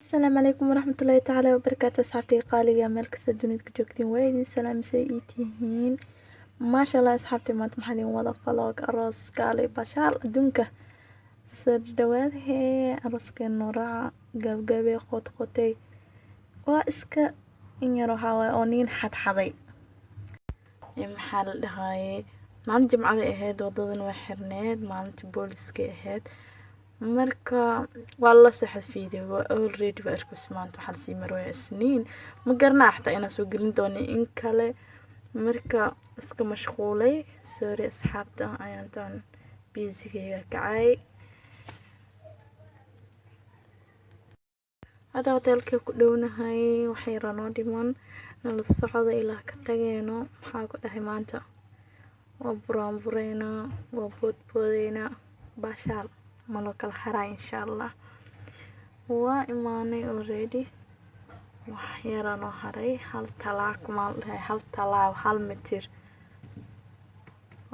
السلام عليكم ورحمة الله تعالى وبركاته. أصحابتي قالية meel kasta dunida ku joogtiin waa idin salaamsay ii tihiin maasha allah. asxaabtay maanta maxaa idin wada vlog aroos kaalay bashaal adduunka soo dhawaad hee arooskeena raaca gabgabay qotqotay waa iska in yar waxaa waaye oo niin xadxaday maxaa la dhahaye maalin jimcada ahayd wadadan waa xirneed maalintii booliska ahayd marka waa la saxad fiidiyowga already waa arkus maanta waxaa lasii marwaya isniin ma garanaa xataa inaan soo gelin doono in kale marka iska mashquulay sorry asxaabta ayaantaan biisigayga kacay hadda hoteelka ku dhownahay waxay ranoo dhiman nala socda ilaa ka tageeno maxaa ku dhahay maanta waa buraanbureynaa waa boodboodeynaa bashaal malo kala haraa insha allah waa imaanay already wax yaraan oo haray hal talaaq maal dhahay hal talaab hal mitir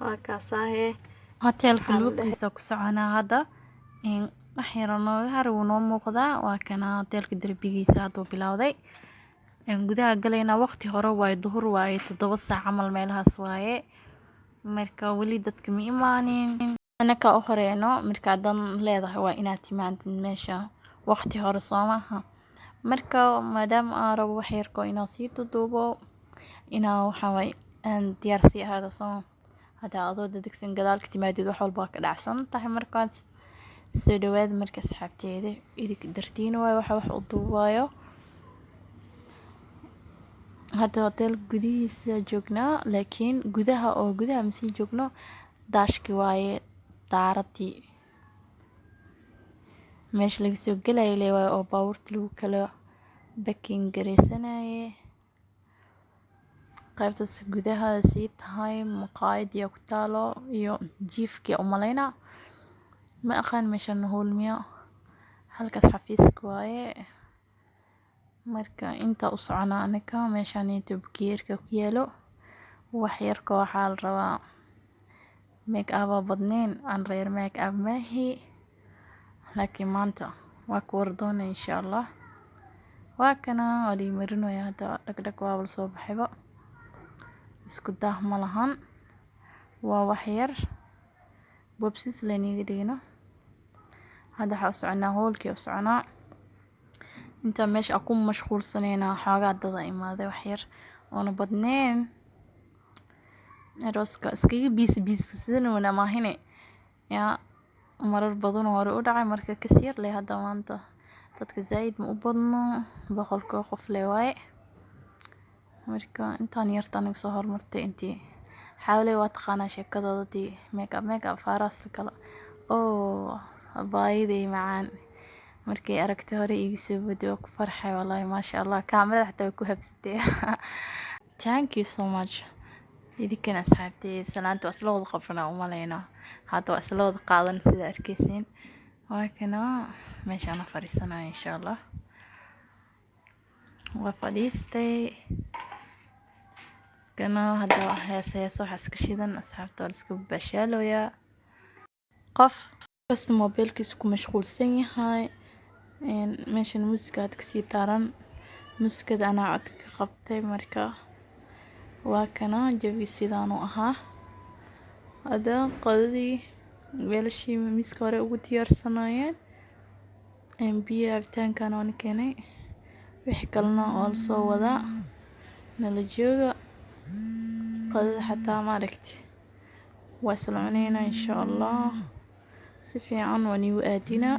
waa kaasaahe hoteelka luuqiisa ku soconaa hadda wax yaraan oo har uu noo muuqdaa waa kana hoteelka darbigiisa haduu bilowday gudaha galayna waqti hore waaye duhur waaye 7 saac camal meelahaas waaye marka wali dadka ma imaanin anaka u horeeno marka dan leedahay waa inaad timaadid meesha waqti hore soomaha marka maadaama aan rabo wax yar ko inaan sii duubo inaa waxa way aan diyaar si ahaado soo hada adoo dadksan gadaalka timaadid wax walba ka dhacsan tahay markaas soo dhawaad marka asxaabteeda idinka dartiin way wax u duubayo hada hotel gudihiisa joognaa laakiin gudaha ma sii joogno daashki waaye daarati meesha laga soo galay leeyahay oo baabuurta lagu kala booking gareysanaye qaybtaas gudaha sii tahay maqaayad iyo ku taalo iyo jiifkii u malayna ma aqaan meeshan hoolmiya halkaas xafiiska waaye marka inta u socona anaka meeshan inta bukiyeerka ku yaalo wax yar ko waxaa la rabaa make up badneen aan reer make up maahi laakiin maanta waa ku wardoona insha allah waa kana wali marinoya hada dhagdhag waa soo baxayba isku dah ma lahan waa wax yar bobsis leeniga dhigno hada waxa u soconaa hoolkii u soconaa inta meesha ku mashquulsanayna xoogaa dada imaaday wax yar oo badneen arooska iskaga biis sidana wana maahine ya marar badan hore u dhacay marka kasir leh hada maanta dadka zaid ma u badno boqolka qof leeyahay marka intaan yartaan soo hormartay intii xawlay waa taqaana sheekadooda make up faras kala oo baayday macaan markay aragtay hore igu soo waday ku farxay wallahi ma sha Allah kaamirada xataa ku habsatay thank you so much idinkan asxaabtay salaanta asla wada qabnaa u maleena hada asla wada qaadan sida arkaysiin waa kana meeshaan fariisanaa insha Allah waa fadhiistay kana hada heeso iska shidan asxaabta iska bashaaloya qof bas mobilkiisa ku mashquulsan yahay meeshan muusikad ka sii taaran muusikada ana cod ka qabtay marka waa kana jawi sidaan u ahaa hada qadadii weelashii miiska hore ugu diyaarsanaayeen biyo cabitaankan oo keenay wixii kalena oo la soo wada nala jooga qadada xataa ma aragti waa salaanayna insha Allah si fiican wani u aadina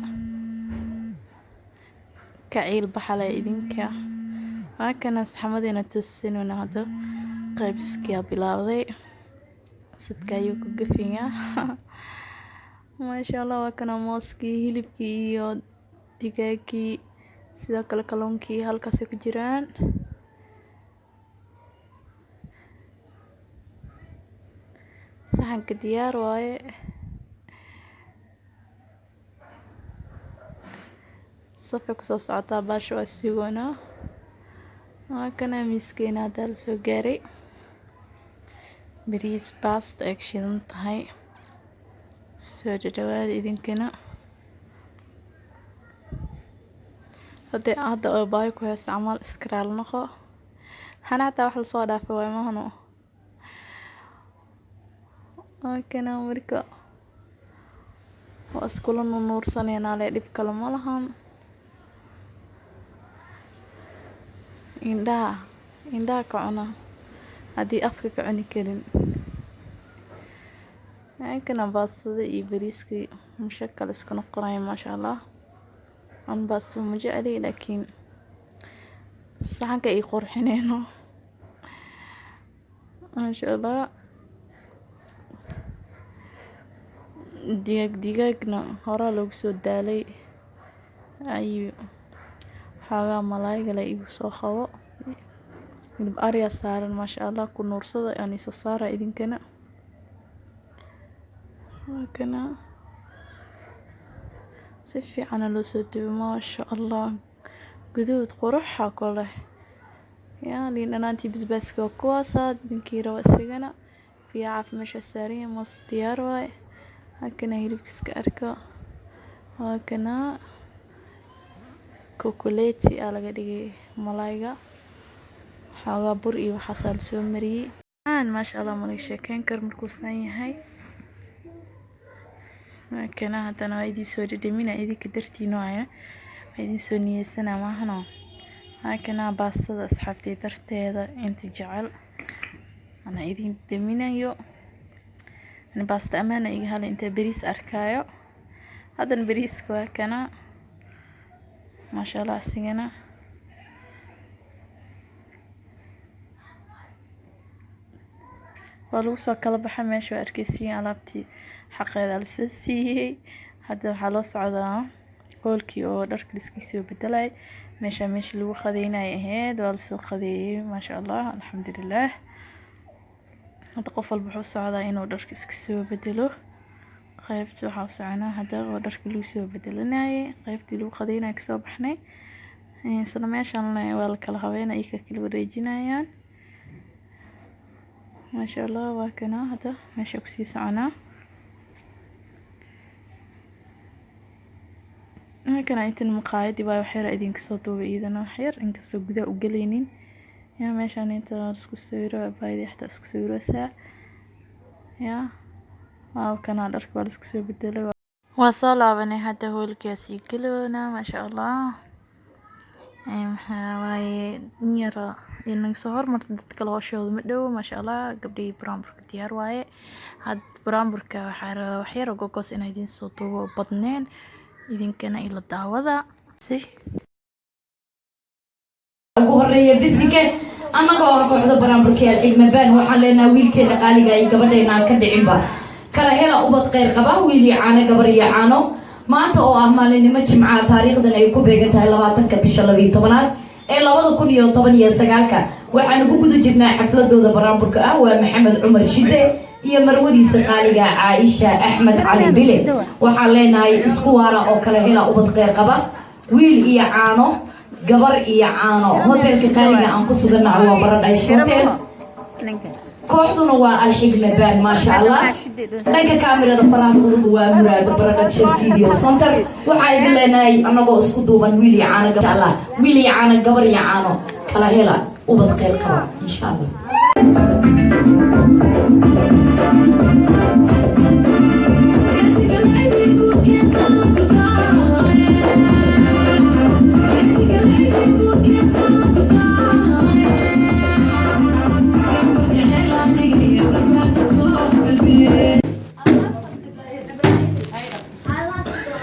kacil baxala idinka waa kana saxamadina tussinuna hada qaybskiya bilawday sidka ayuu ku gafiyaa ma sha Allah waa kana mooskii hilibkii iyo digaagii sidoo kale kalluunkii halkaas ku jiraan saxanka diyaar waaye safa ku soo socota baasho asigona waa kana miiskeena dal soo gaaray bariis pasta action tahay soo dhawaad idinkana hadda oo baahi ku hayso camal iskaraal noqo hana hataa wax lasoo dhaafay waay mahano kana marka waa iskula nuursanayna le dhib kale ma lahan indhaha ka cuna haddii afka ka cuni karin kana baastada iyo bariiskii mushakal isku noqonaya maasha allah aan baasta ma jecli laakiin saxanka ay qurxinayno maasha allah digaagna hore loogu soo daalay ayuu xoogaa malaayga la igu soo qabo hilib ariya saaran maasha allah ku nuursada aan isa saara idinkana waa kana si fiican loo soo duubay maasha allah guduud quruxa kale yaa liin dhanaantii basbaaska waa kuwaasaa dinkii raba isagana biyo caafi meesha saaran moos diyaar waay hakana hilibkiiska arko waa kana kokoleti aa laga dhigay malaayga xoogaa bur iyo waxaasaa lasoo mariyey maasha allah malaga sheekeyn kar markuu san yahay kana haddana waa idin soo dhadhamina idinka dartiina waaya waa idin soo niyeysana maahano hakana baastada asxaabtay darteeda inta jecel ana idin daminayo baasta amaana iga hala inta bariis arkaayo haddana bariiska waa kana maasha allah asigana waa lagu soo kala baxa meesha waa arkeysiin alaabtii xaqeeda la siiyey hadda waxaa loo socdaa hoolkii oo dharka liskiisoo bedelay meesha lagu qadeynay ahayd waa lasoo qadeeyey maasha allah alxamdulilah hadda qof walba wuxuu socdaa inuu dharka iska soo bedelo qaybta waxaa soconaa hadda oo dharka lagu soo bedelanayay qaybtii lagu qadeynay kasoo baxnay isla meeshan waa la kala habeynay ka kala wareejinayaan maasha allah waa kana hadda meesha ku sii soconaa kana intan maqaayad waa waxyar idinka soo duubay idana waxyar inkastoo gudaha u galaynin yaa meeshan inta isku sawiro baayday xataa isku sawiraysaa yaa waa kana dharka waa isku soo bedelay waa soo laabanay hadda hoolkaasi galoona maasha allah waaye yara inaga soo hormarta dadka hawshooda ma dhow maasha allah gabdhii buraanburka diyaar waaye had buraanburka waxaa waxyar gogos inay idin soo duubo badneen idinkana ila daawada si ugu horeeya bisike annaga oo kooxda buraanburka xigma baan waxaan leenahay wiilkeena qaaliga ay gabadheena ka dhicinba kala hela ubad qeyr qaba wiil iyo caano gabar iyo caano maanta oo ah maalinimo jimcaha taariikhdan ay ku beegan tahay 20-ka bisha 12aad ee 2019 waxaan ku guda jirnaa xafladooda buraanburka ah waa maxamed cumar shide iyo marwadiisa qaaliga Aisha Ahmed Ali Bile waxaan leenahay isku waara oo kala hela ubad qeyr qaba wiil iyo caano gabar iyo caano hotelka qaaliga aan ku suganahay waa Paradise Hotel kooxduna waa alxigma baan maasha allah dhanka kaamirada faraankudu waa muraad Paradise Video Center waxa idin leenahay anagoo isku duuban wiil iyo caano gabar allah wiil iyo caano gabar iyo caano kala hela ubad qeyr qaba insha allah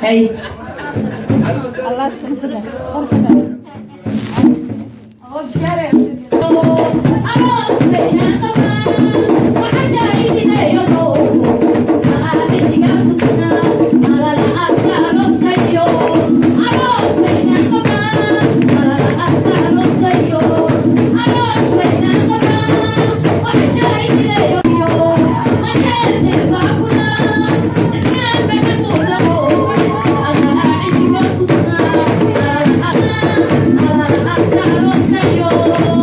Hey. Allah Yo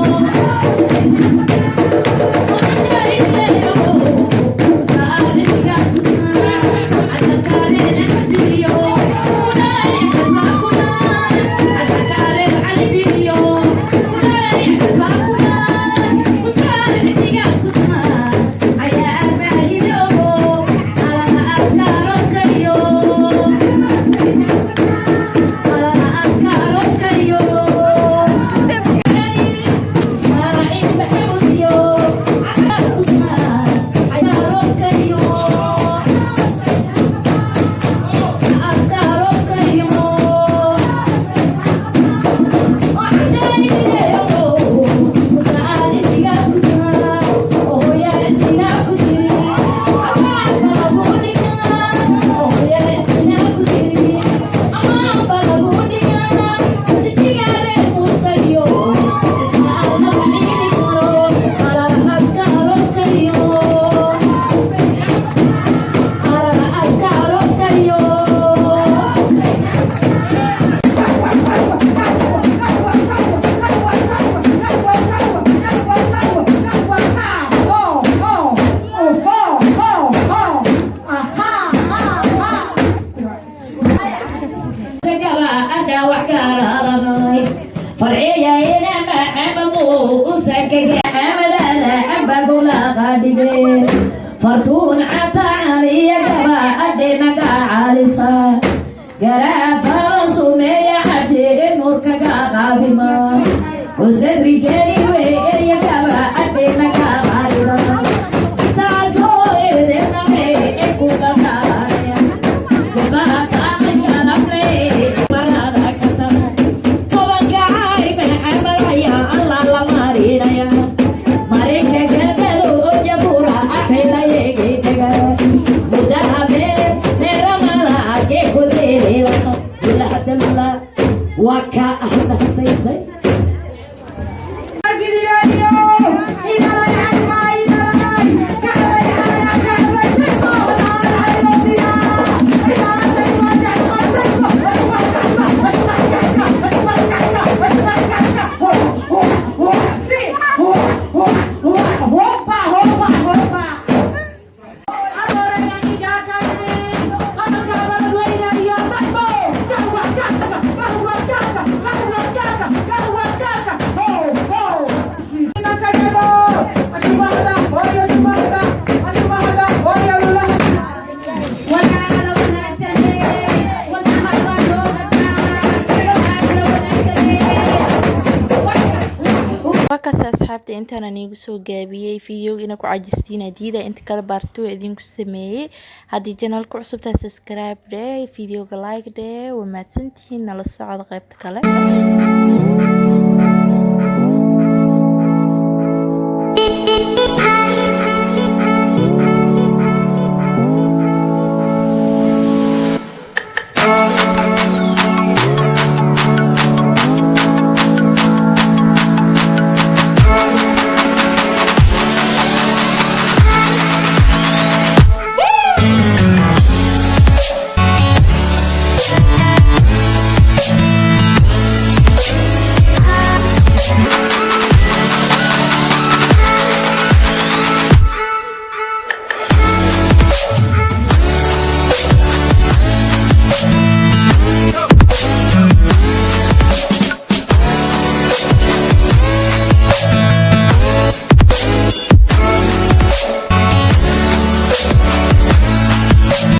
فرعية هنا ما حممو وسكك حمل لا حبك ولا غادي فرتون عطا علي قبا أدينا عالصا قراب رسومي يا عبدي النور كقابما وصدري جري ويا قبا أدينا عالصا تعزوي لنا ميكو قطايا وقاطع عشان أفلي مرة كتر طبعا عارف الحمل يا الله الله مارينا يا مارينا كتلو جبورا أحمل يجي تقر مدهبين نرملا كيكو ديري ولا تملا وكا أحد حطيبي وكاس أصحابتي أنت أنا نيجسو جابية فيديو إنكو عاجزتين جديدة أنت كلا بارتو إدينكو سمية هادي جنالكو عصبتا سبسكرايب ده فيديو لايك ده وما تنتهي نلا الساعة غيبتك